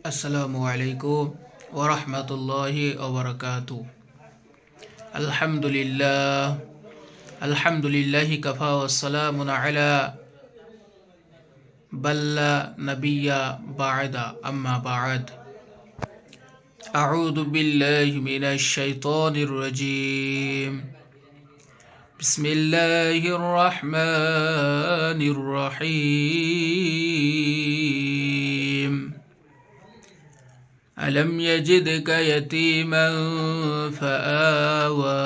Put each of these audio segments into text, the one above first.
আসসালামু আলাইকুম ওয়া রাহমাতুল্লাহি ওয়া বারাকাতুহু। আলহামদুলিল্লাহি কাফা ওয়া সালামুন আলা বাল্লা নাবিয়্যা বা'দা আম্মা বা'দ। আউযু বিল্লাহি মিনাশ শাইতানির রাজীম। বিসমিল্লাহির রাহমানির রহিম। ألم يجدك يتيما فآوى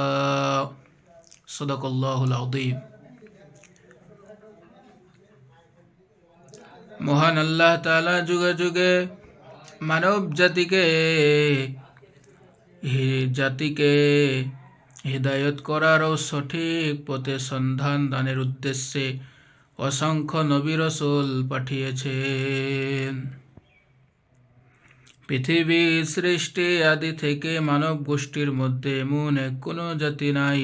صدق الله العظيم। মহান আল্লাহ তাআলা যুগে যুগে মানব জাতিকে হিদায়ত করার ও সঠিক পথে সন্ধান দানের উদ্দেশ্যে অসংখ্য নবী রাসূল পাঠিয়েছেন। পৃথিবীর সৃষ্টি আদি থেকে মানব গোষ্ঠীর মধ্যে এমন কোনো জাতি নাই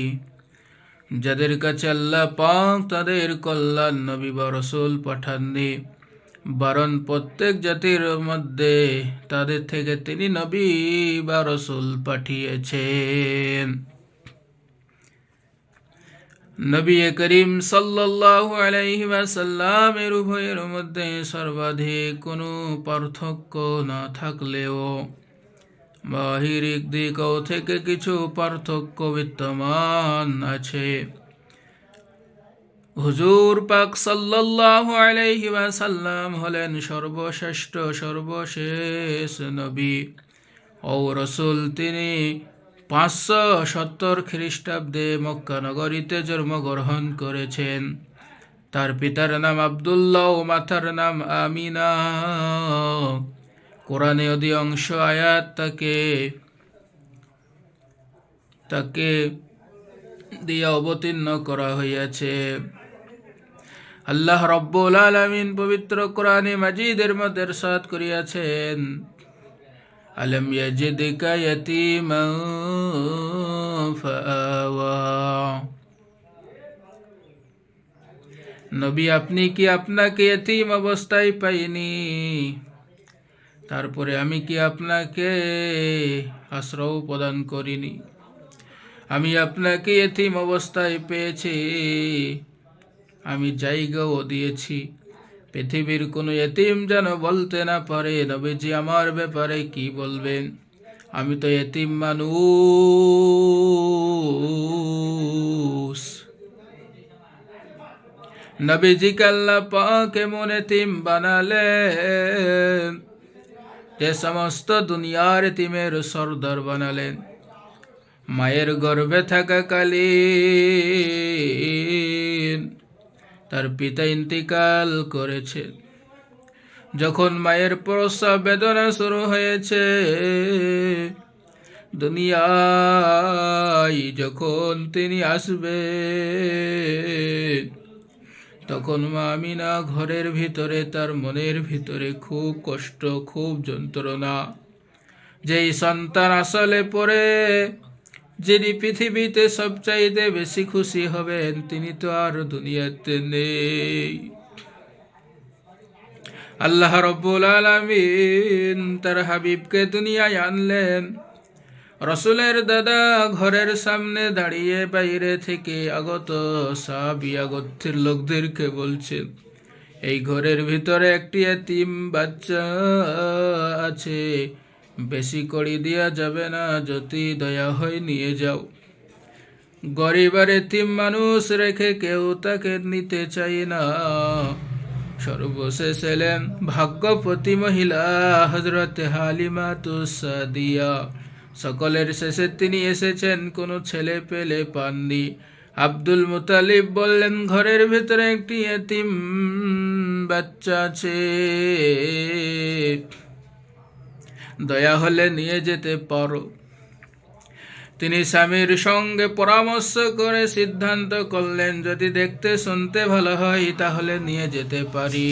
যাদের কাছে আল্লাহ পাক তাদের কল্যাণ নবী বা রাসূল পাঠাননি, বরং প্রত্যেক জাতির মধ্যে তাদের থেকে তিনি নবী বা রাসূল পাঠিয়েছেন। নবী করিম সাল্লাল্লাহু আলাইহি ওয়াসাল্লামের উভয়ের মধ্যে সর্বাধিক কোনো পার্থক্য না থাকলেও বাহিরিক দিক থেকে কিছু পার্থক্য বিদ্যমান আছে। হুজুর পাক সাল্লাল্লাহু আলাইহি ওয়াসাল্লাম হলেন সর্বশ্রেষ্ঠ সর্বশেষ নবী ও রাসূল। তিনি 570 খ্রিস্টাব্দে মক্কা নগরীতে জন্মগ্রহণ করেছেন। তার পিতার নাম আব্দুল্লাহ ও মাতার নাম আমিনা। কোরআনে অধিকাংশ আয়াত তাকে দিয়ে অবতীর্ণ করা হইয়াছে। আল্লাহ রব্বুল আলামিন পবিত্র কোরআনে মাজিদের মধ্যে ইরশাদ করিয়াছেন, আলম ইয়াজিদকা ইয়াতীমান ফাআওয়া। নবী, আপনি কি আপনাকে ইয়তীম অবস্থায় পাইনি? তারপরে আমি কি আপনাকে আশ্রয় প্রদান করিনি? আমি আপনাকে ইয়তীম অবস্থায় পেয়েছি, আমি জায়গাও দিয়েছি। পৃথিবীর কোনো ইয়তীম যেন বলতে না পারে, নবীজি আমার ব্যাপারে কি বলবেন, আমি তো ইয়তীম মানুষ। নবীজিকে আল্লাহ পাক এমন ইয়তীম বানালেন যে সমস্ত দুনিয়ার ইয়তীমের সরদার বানালেন। মায়ের গর্ভে থাকাকালীন তার পিতা ইন্তিকাল করেছে। যখন মায়ের প্রসব বেদনা শুরু হয়েছে, দুনিয়ায় যখন তিনি আসবে, তখন মা আমিনা ঘরের ভিতরে তার মনের ভিতরে খুব কষ্ট, খুব যন্ত্রণা। যেই সন্তান আসলে পরে যিনি পৃথিবীতে সবচাইতে বেশি খুশি হবেন, তিনি তো আর দুনিয়াতে নেই। আল্লাহ রব্বুল আলামিন তার হাবিবকে দুনিয়ায় আনলেন। রাসূলের দাদা ঘরের সামনে দাঁড়িয়ে বাইরে থেকে আগত সাহাবী আগতের লোকদেরকে বলছেন, এই ঘরের ভিতরে একটি এতিম বাচ্চা আছে, বেশি কড়ি দেওয়া যাবে না, যদি দয়া হয় নিয়ে যাও। গরিব আর এতিম মানুষ রেখে কেউ তাকে নিতে চাই না। সর্বশেষ এলেন ভাগ্যবতী মহিলা হযরত হালিমাতুস সাদিয়া। সকলের শেষে তিনি এসেছেন, কোনো ছেলে পেলে পাননি। আব্দুল মুতালিব বললেন, ঘরের ভিতরে একটি এতিম বাচ্চা আছে, দয়া হলে নিয়ে যেতে পারো। তিনি স্বামীর সঙ্গে পরামর্শ করে সিদ্ধান্ত করলেন, যদি দেখতে শুনতে ভালো হয় তাহলে নিয়ে যেতে পারি।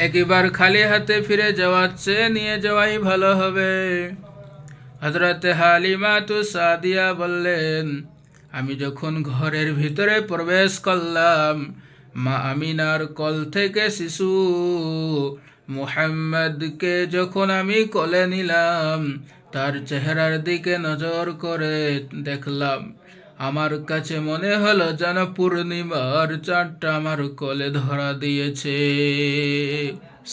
একবার খালি হাতে ফিরে যাওয়ার চেয়ে নিয়ে যাওয়াই ভালো হবে। হযরত হালিমাতুস সাদিয়া বললেন, আমি যখন ঘরের ভিতরে প্রবেশ করলাম, মা আমিনার কোল থেকে শিশু মুহাম্মদকে যখন আমি কোলে নিলাম, তার চেহারার দিকে নজর করে দেখলাম, আমার কাছে মনে হলো যেন পূর্ণিমার চাঁদটা আমার কোলে ধরা দিয়েছে।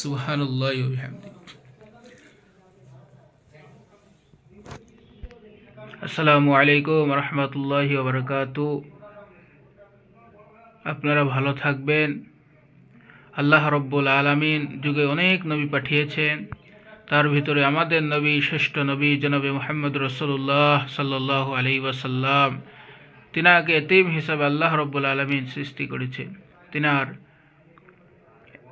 সুবহানাল্লাহি ওয়া বিহামদিহি। আসসালামু আলাইকুম রহমতুল্লাহি ওয়া বারাকাতুহু। আপনারা ভালো থাকবেন। আল্লাহ রব্বুল আলামিন যুগে অনেক নবী পাঠিয়েছেন, তার ভিতরে আমাদের নবী, শ্রেষ্ঠ নবী জনাবে মুহাম্মদ রাসূলুল্লাহ সাল্লাল্লাহু আলাইহি ওয়াসাল্লাম, তিনাকে এতিম হিসাবে আল্লাহ রব্বুল আলামিন সৃষ্টি করেছেন।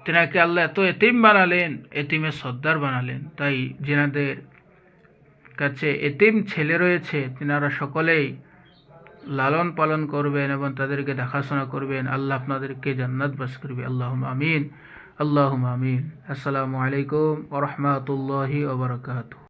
তিনাকে আল্লাহ এত এতিম বানালেন, এতিমের সর্দার বানালেন। তাই যিনাদের কাছে এতিম ছেলে রয়েছে, তিনারা সকলেই লালন পালন করবেন এবং তাদেরকে দেখাশোনা করবেন। আল্লাহ আপনাদেরকে জান্নাতবাস করবে। আল্লাহুম্মা আমিন, আল্লাহুম্মা আমিন। আসসালামু আলাইকুম ওয়া রাহমাতুল্লাহি ওয়া বারাকাতুহু।